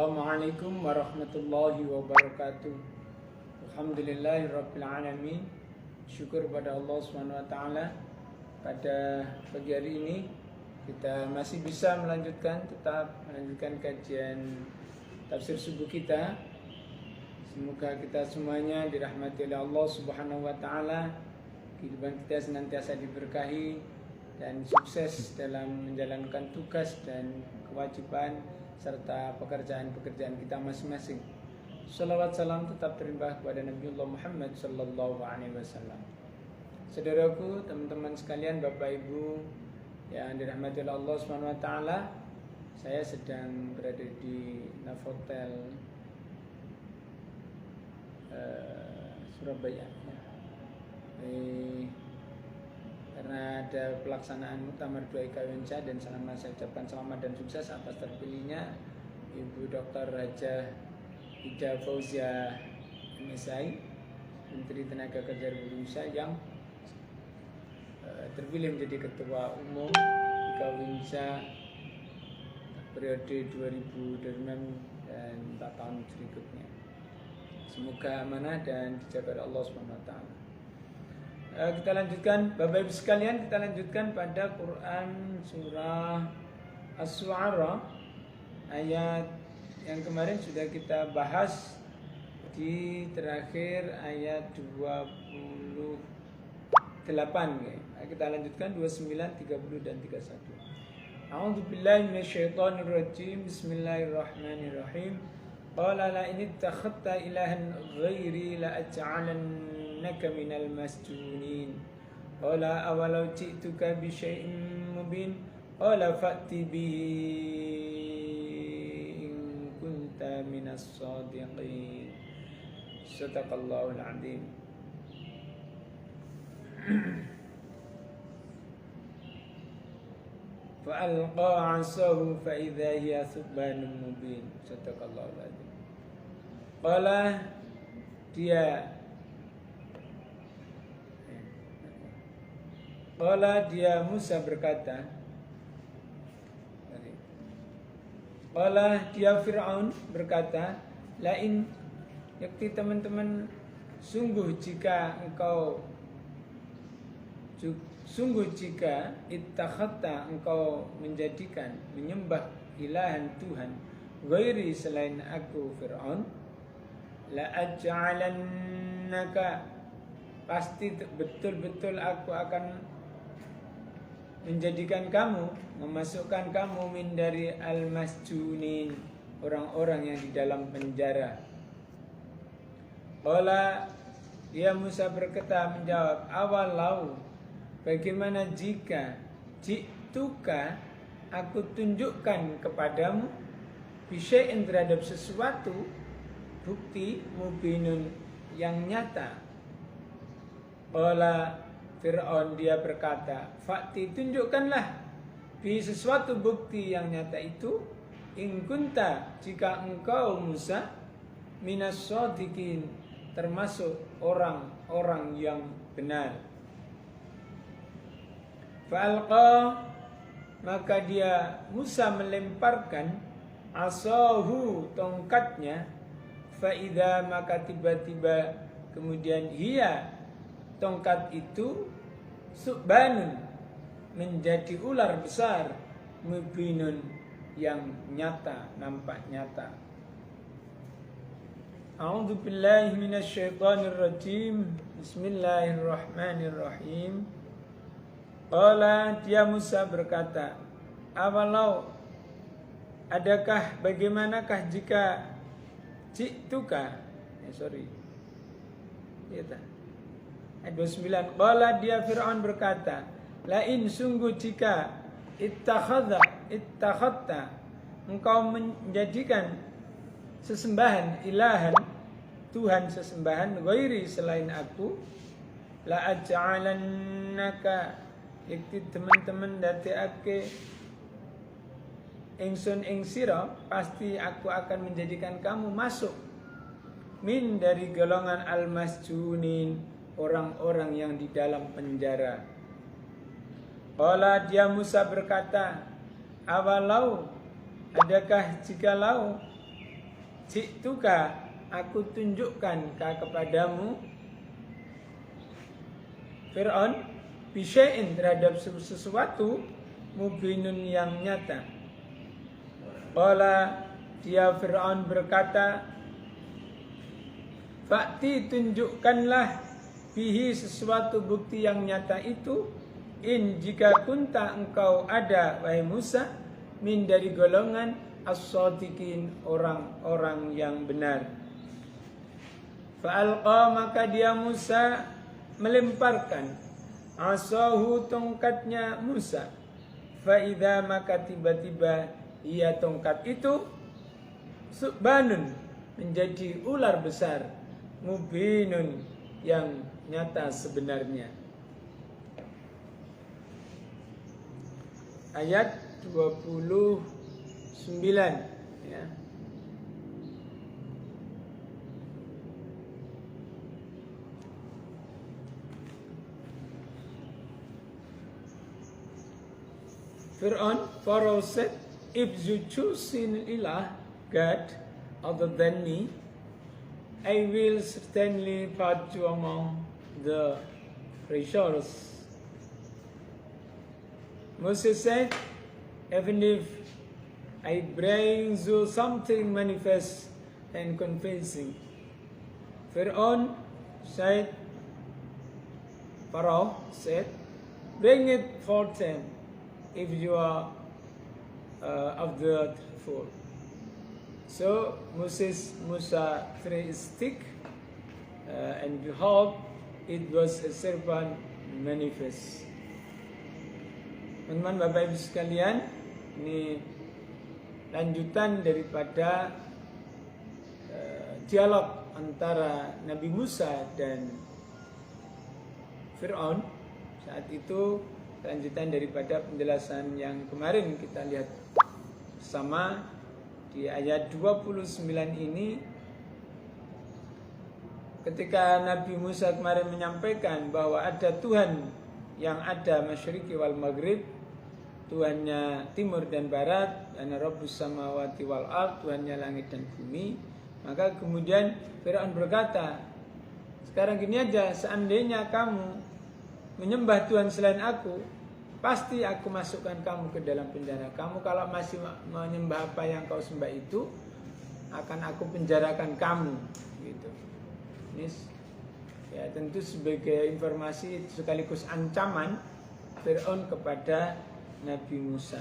Assalamualaikum warahmatullahi wabarakatuh. Alhamdulillahirabbil alamin. Syukur pada Allah Subhanahu wa taala. Pada pagi hari ini kita masih bisa tetap melanjutkan kajian tafsir subuh kita. Semoga kita semuanya dirahmati oleh Allah Subhanahu wa taala. Kehidupan kita senantiasa diberkahi dan sukses dalam menjalankan tugas dan kewajiban serta pekerjaan-pekerjaan kita masing-masing. Salawat salam tetap terimbah kepada Nabiullah Muhammad sallallahu alaihi wasallam. Saudaraku, teman-teman sekalian, Bapak Ibu yang dirahmati oleh Allah Subhanahu wa taala, saya sedang berada di Novotel Surabaya. Karena ada pelaksanaan muktamar dua IKWNSA dan saya ucapkan selamat dan sukses atas terpilihnya Ibu Dr. Haja Ida Fauzia MSI, Menteri Tenaga Kerja Republik Indonesia, yang terpilih menjadi Ketua Umum IKWNSA periode 2026 dan 4 tahun berikutnya. Semoga amanah dan dijaga oleh Allah Subhanahu wa taala. Kita lanjutkan, Bapak Ibu sekalian, kita lanjutkan pada Quran surah Asy-Syu'ara, ayat yang kemarin sudah kita bahas di terakhir ayat 28 ya. Kita lanjutkan 29, 30 dan 31. A'udzubillahi minasyaitonirrajim. Bismillahirrahmanirrahim. Qala la in ittakhadta ilahan ghairi la aj'alannaka minal masjunin. Qala awalau ji'tuka bi syai'in mubin. Qala fa'ti bihi in kunta minas shadiqin. Shadaqallahul adzim. Fa'alqa 'asahu fa idza hiya thubbanun mubin. Shadaqallahul adzim. Qala dia Musa berkata, Qala dia Fir'aun berkata, lain yakti teman-teman, sungguh jika ittakhadta engkau menjadikan, menyembah ilahan Tuhan ghairi selain aku Fir'aun, la aj'alannaka, pasti betul-betul aku akan menjadikan kamu, memasukkan kamu min dari al-masjunin, orang-orang yang di dalam penjara. Qala dia Musa berkata, menjawab, awalau, bagaimana jika ji'tuka, aku tunjukkan kepadamu, bisyai'in, terhadap sesuatu, bukti, mubinun, yang nyata. Qala Fir'aun dia berkata, fa'ti, tunjukkanlah, bi, sesuatu bukti yang nyata itu, in kunta, jika engkau Musa, minas shadiqin, termasuk orang-orang yang benar. Fa'alqa, maka dia Musa melemparkan, asahu, tongkatnya, fa'idha, maka tiba-tiba kemudian tongkat itu subbanun, menjadi ular besar, mubinun, yang nyata, nampak nyata. A'udzubillahi minasyaitonirrajim. Bismillahirrahmanirrahim. Qala dia Musa berkata, awalau, adakah, bagaimanakah jika ji'tuka, ayat 29. Qala dia Fir'aun berkata, lain, sungguh jika ittakhadta engkau menjadikan sesembahan, ilahan Tuhan, sesembahan ghairi selain aku, la aj'alannaka, yakti teman-teman dateake ingsun ing sira, pasti aku akan menjadikan kamu masuk min dari golongan al-masjunin, orang-orang yang di dalam penjara. Qala dia Musa berkata, awalau, adakah jikalau Ji'tuka, aku tunjukkan kepadamu Fir'aun bisyai'in, terhadap sesuatu mubinun yang nyata. Qala, dia Fir'aun berkata, Fa'ti, tunjukkanlah, bihi, sesuatu bukti yang nyata itu, in, jika kunta, engkau ada, wahai Musa, min, dari golongan as-shadiqin, orang-orang yang benar. Fa'alqa, maka dia Musa melemparkan asahu, tongkatnya Musa. Fa'idha, maka tiba-tiba ia, tongkat itu, subbanun, menjadi ular besar, mubinun, yang nyata sebenarnya. Ayat 29 ya. Fir'aun, Pharaoh said, if you choose an ilah, God, other than me, I will certainly put you among the treasures. Moses said, even if I bring you something manifest and convincing. Pharaoh said, bring it forth them, if you are of the truthful. So Musa threw a stick, and behold, it was a serpent manifest. Teman-teman, Bapak Ibu sekalian, ini lanjutan daripada dialog antara Nabi Musa dan Fir'aun. Saat itu lanjutan daripada penjelasan yang kemarin kita lihat bersama di ayat 29 ini, ketika Nabi Musa kemarin menyampaikan bahwa ada Tuhan yang ada masyriqi wal maghrib, Tuhannya timur dan barat, ana rabbus samawati wal ard, Tuhannya langit dan bumi. Maka kemudian Fir'aun berkata, sekarang gini aja, seandainya kamu menyembah Tuhan selain aku, pasti aku masukkan kamu ke dalam penjara. Kamu kalau masih menyembah apa yang kau sembah itu, akan aku penjarakan kamu, gitu. Ini ya tentu sebagai informasi sekaligus ancaman Fir'aun kepada Nabi Musa.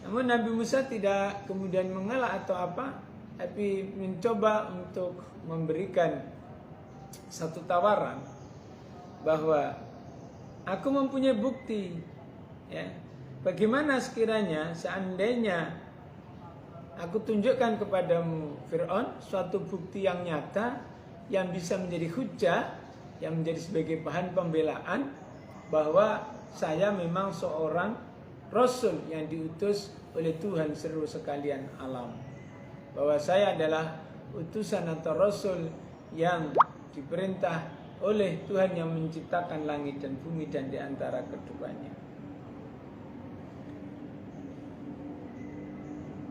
Namun Nabi Musa tidak kemudian mengelak atau apa, tapi mencoba untuk memberikan satu tawaran bahwa aku mempunyai bukti, ya. Bagaimana sekiranya seandainya aku tunjukkan kepadamu Fir'aun suatu bukti yang nyata yang bisa menjadi hujah, yang menjadi sebagai bahan pembelaan bahwa saya memang seorang Rasul yang diutus oleh Tuhan seluruh sekalian alam, bahwa saya adalah utusan atau Rasul yang diperintah oleh Tuhan yang menciptakan langit dan bumi dan di antara keduanya.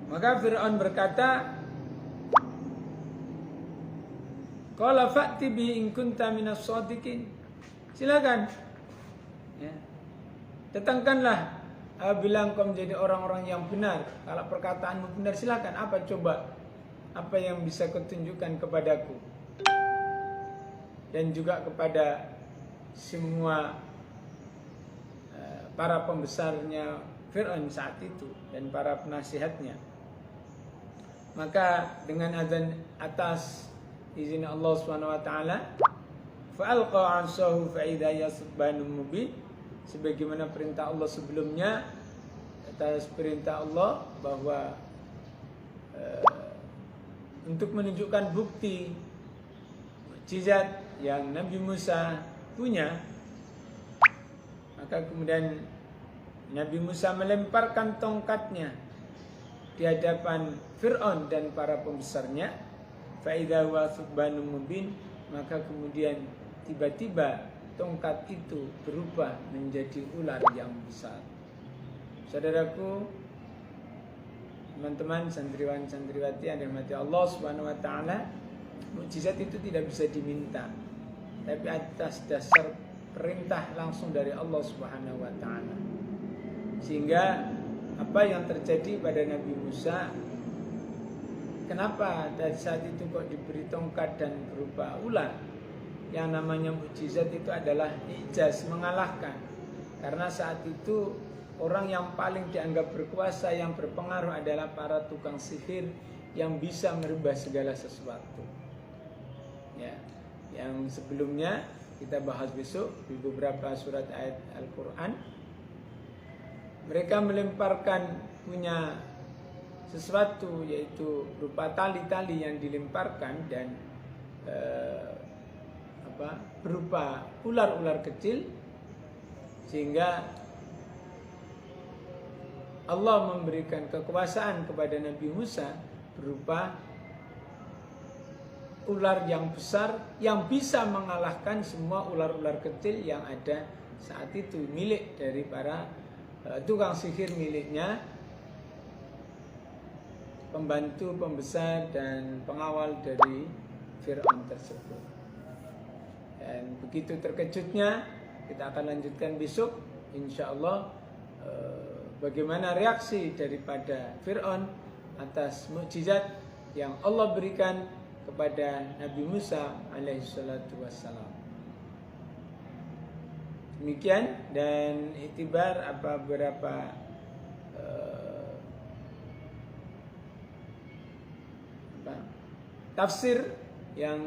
Maka Fir'aun berkata, qala fa'ti bi in kunta minas shadiqin. Silakan, ya, datangkanlah apabila engkau menjadi orang-orang yang benar. Kalau perkataanmu benar, silakan. Apa coba? Apa yang bisa kau tunjukkan kepadaku dan juga kepada semua para pembesarnya Fir'aun saat itu dan para penasihatnya. Maka dengan azan atas izin Allah SWT, fa'alqa 'asahu fa'idha yasbanun mubin, sebagaimana perintah Allah sebelumnya, atas perintah Allah bahwa untuk menunjukkan bukti mukjizat yang Nabi Musa punya, maka kemudian Nabi Musa melemparkan tongkatnya di hadapan Fir'aun dan para pembesarnya. Fa'idha wa subbanun mubin, maka kemudian tiba-tiba tongkat itu berubah menjadi ular yang besar. Saudaraku, teman-teman santriwan-santriwati yang dirahmati Allah Subhanahu wa taala, mukjizat itu tidak bisa diminta, tapi atas dasar perintah langsung dari Allah Subhanahu wa taala. Sehingga apa yang terjadi pada Nabi Musa, kenapa dari saat itu kok diberi tongkat dan berupa ular? Yang namanya mukjizat itu adalah ijaz, mengalahkan. Karena saat itu orang yang paling dianggap berkuasa, yang berpengaruh adalah para tukang sihir yang bisa merubah segala sesuatu. Ya, yang sebelumnya kita bahas besok di beberapa surat ayat Al-Quran. Mereka melemparkan punya sesuatu, yaitu berupa tali-tali yang dilemparkan dan berupa ular-ular kecil, sehingga Allah memberikan kekuasaan kepada Nabi Musa berupa ular yang besar yang bisa mengalahkan semua ular-ular kecil yang ada saat itu, milik dari para tukang sihir, miliknya pembantu, pembesar dan pengawal dari Fir'aun tersebut. Dan begitu terkejutnya, kita akan lanjutkan besok insyaallah bagaimana reaksi daripada Fir'aun atas mukjizat yang Allah berikan kepada Nabi Musa alaihissalatu wassalam. Demikian, dan iktibar beberapa tafsir yang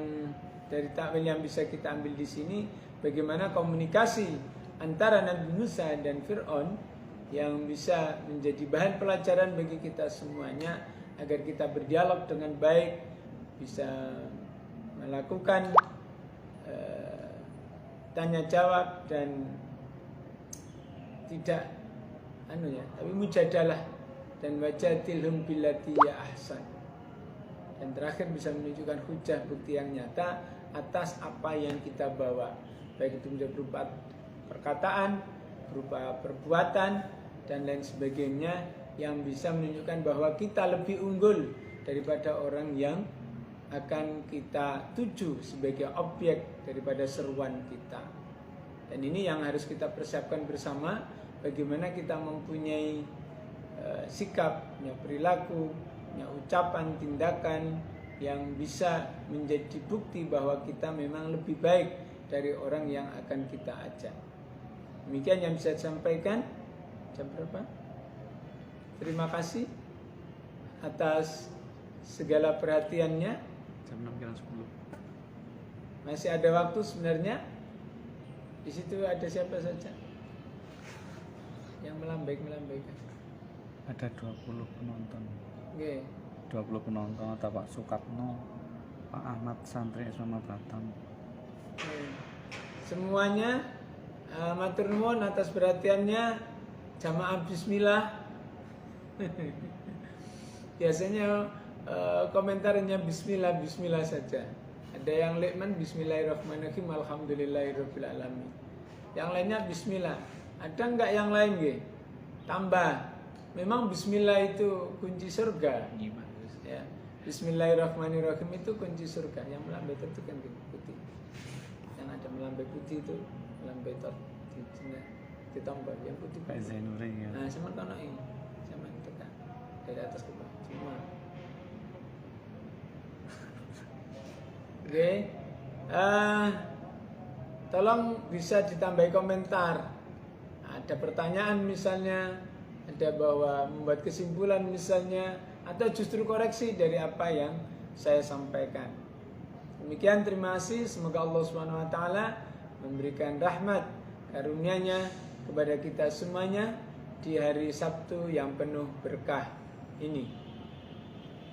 dari takwil yang bisa kita ambil di sini, bagaimana komunikasi antara Nabi Musa dan Fir'aun yang bisa menjadi bahan pelajaran bagi kita semuanya, agar kita berdialog dengan baik, bisa melakukan tanya jawab dan tidak tapi mujadalah, dan wajadilhum billati ya ahsan. Dan terakhir bisa menunjukkan hujah, bukti yang nyata atas apa yang kita bawa, baik itu berupa perkataan, berupa perbuatan dan lain sebagainya, yang bisa menunjukkan bahwa kita lebih unggul daripada orang yang akan kita tuju sebagai objek daripada seruan kita. Dan ini yang harus kita persiapkan bersama, bagaimana kita mempunyai sikap, punya perilaku, punya ucapan, tindakan yang bisa menjadi bukti bahwa kita memang lebih baik dari orang yang akan kita ajak. Demikian yang bisa disampaikan. Jam berapa? Terima kasih atas segala perhatiannya. Jam 6:10. Masih ada waktu sebenarnya. Di situ ada siapa saja yang melambaikan? Ada 20 penonton. Oke. 20 penonton, ada Pak Sukatno, Pak Ahmad Santri Islam Batam. Semuanya matur nuwun atas perhatiannya. Jamaah bismillah. Biasanya komentarnya bismillah saja. Ada yang lekman bismillahirrahmanirrahim alhamdulillahirabbil alamin. Yang lainnya bismillah. Ada enggak yang lain nggih? Tambah. Memang bismillah itu kunci surga. Ya. Bismillahirrahmanirrahim itu kunci surga. Yang melambai itu kan putih. Yang ada melambai putih itu melambai ditombol yang putih. Pak Zainuri ya. Nah, sama kono ini. Sama tekan dari atas ke bawah semua. Oke. Tolong bisa ditambahi komentar. Ada pertanyaan misalnya, ada bahwa membuat kesimpulan misalnya, atau justru koreksi dari apa yang saya sampaikan. Demikian, terima kasih. Semoga Allah Subhanahu wa taala memberikan rahmat karunia-Nya kepada kita semuanya di hari Sabtu yang penuh berkah ini.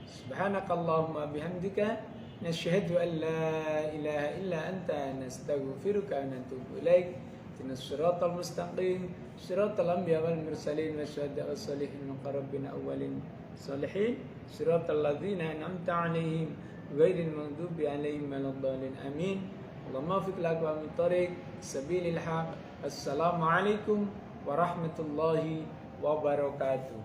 Subhanakallahumma bihamdika nasyhadu an la ilaha illa anta nastaghfiruka wa natubu ilaik. Shiratal mustaqim shiratal anbiya wal mursalin wasyuhada wassalihin muqarrabin awwalin salihin shiratal ladzina an'amta 'alaihim ghairil maghdubi 'alaihim waladdallin amin. Allahumma waffiq lana min thariq sabilil haq. Assalamualaikum warahmatullahi wabarakatuh.